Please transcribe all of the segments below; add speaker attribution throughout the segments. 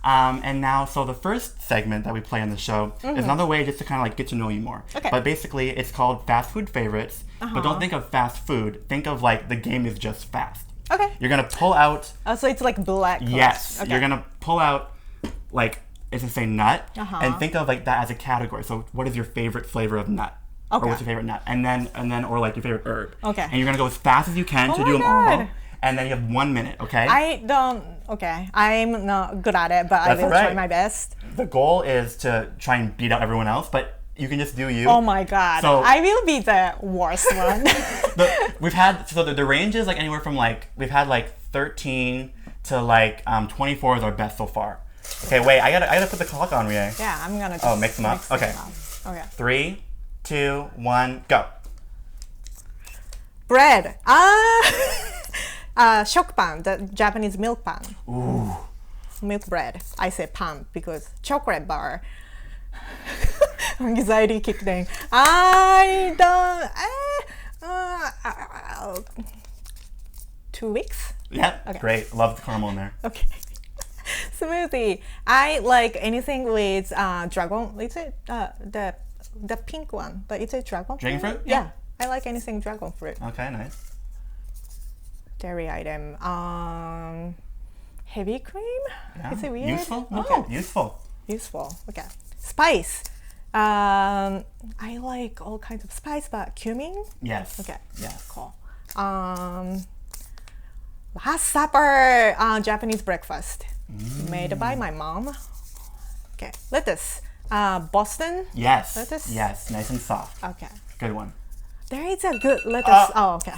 Speaker 1: And now, so the first segment that we play on the show is another way just to kind of like get to know you more.
Speaker 2: Okay.
Speaker 1: But basically, it's called Fast Food Favorites. But don't think of fast food. Think of like the game is just fast.
Speaker 2: Okay.
Speaker 1: You're gonna pull out.
Speaker 2: Oh, so it's like black.
Speaker 1: Yes.
Speaker 2: Okay.
Speaker 1: You're gonna pull out like it's to say nut, and think of like that as a category. So, what is your favorite flavor of nut?
Speaker 2: Okay.
Speaker 1: Or what's your favorite nut? And then, or like your favorite herb.
Speaker 2: Okay.
Speaker 1: And you're gonna go as fast as you can to do them all. And then you have 1 minute, okay?
Speaker 2: I'm not good at it, but I will try my best.
Speaker 1: The goal is to try and beat out everyone else, but you can just do you.
Speaker 2: Oh my god. So, I will be the worst one.
Speaker 1: The range is like anywhere from like, we've had like 13 to like 24 is our best so far. Okay, wait, I gotta put the clock on, Rie.
Speaker 2: Yeah, I'm gonna just
Speaker 1: mix them up? Okay.
Speaker 2: Okay.
Speaker 1: 3, 2, 1, go.
Speaker 2: Bread. Shokupan, the Japanese milk pan.
Speaker 1: Ooh.
Speaker 2: Milk bread. I say pan because chocolate bar. Anxiety kicked in. I don't. 2 weeks?
Speaker 1: Yeah.
Speaker 2: Okay.
Speaker 1: Great. Love the caramel in there.
Speaker 2: Okay. Smoothie. I like anything with dragon. Is it the pink one? But is it dragon fruit?
Speaker 1: Dragon fruit?
Speaker 2: Yeah. I like anything dragon fruit.
Speaker 1: Okay, nice.
Speaker 2: Dairy item. Heavy cream?
Speaker 1: Yeah.
Speaker 2: Is it weird?
Speaker 1: Useful? No,
Speaker 2: Okay.
Speaker 1: useful.
Speaker 2: Useful. Okay. Spice. I like all kinds of spice, but cumin?
Speaker 1: Yes.
Speaker 2: Okay.
Speaker 1: Yes.
Speaker 2: Cool. Last supper, Japanese breakfast. Made by my mom. Okay. Lettuce. Boston?
Speaker 1: Yes.
Speaker 2: Lettuce?
Speaker 1: Yes. Nice and soft.
Speaker 2: Okay.
Speaker 1: Good one.
Speaker 2: There is a good lettuce. Okay.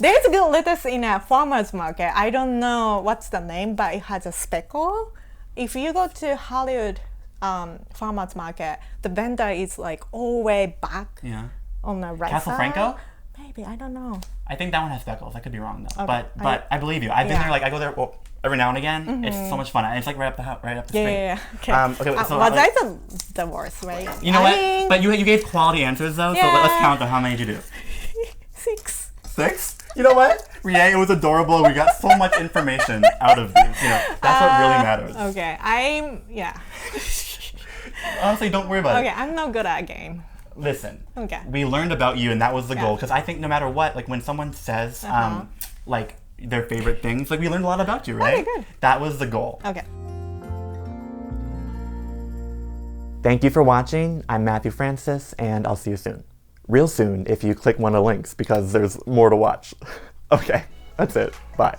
Speaker 2: There is a good lettuce in a farmer's market. I don't know what's the name, but it has a speckle. If you go to Hollywood farmer's market, the vendor is like all the way back on the right
Speaker 1: Castle
Speaker 2: side.
Speaker 1: Franco?
Speaker 2: Maybe, I don't know.
Speaker 1: I think that one has speckles. I could be wrong though.
Speaker 2: Okay.
Speaker 1: But I believe you. I've been there. Like I go there every now and again. It's so much fun. And it's like right up the street.
Speaker 2: Yeah. Okay.
Speaker 1: Okay. So
Speaker 2: was I the worst, right?
Speaker 1: You know what? But you gave quality answers though. So let's count them. How many did you do?
Speaker 2: 6.
Speaker 1: 6? You know what? Rie, it was adorable. We got so much information out of these. You know, that's what really matters.
Speaker 2: Okay.
Speaker 1: Honestly, don't worry about it.
Speaker 2: Okay, I'm not good at a game.
Speaker 1: Listen.
Speaker 2: Okay.
Speaker 1: We learned about you, and that was the goal. Because I think no matter what, like when someone says, like their favorite things, like we learned a lot about you, right?
Speaker 2: Okay, good.
Speaker 1: That was the goal.
Speaker 2: Okay.
Speaker 1: Thank you for watching. I'm Matthew Francis, and I'll see you soon. Real soon if you click one of the links, because there's more to watch. Okay, that's it. Bye.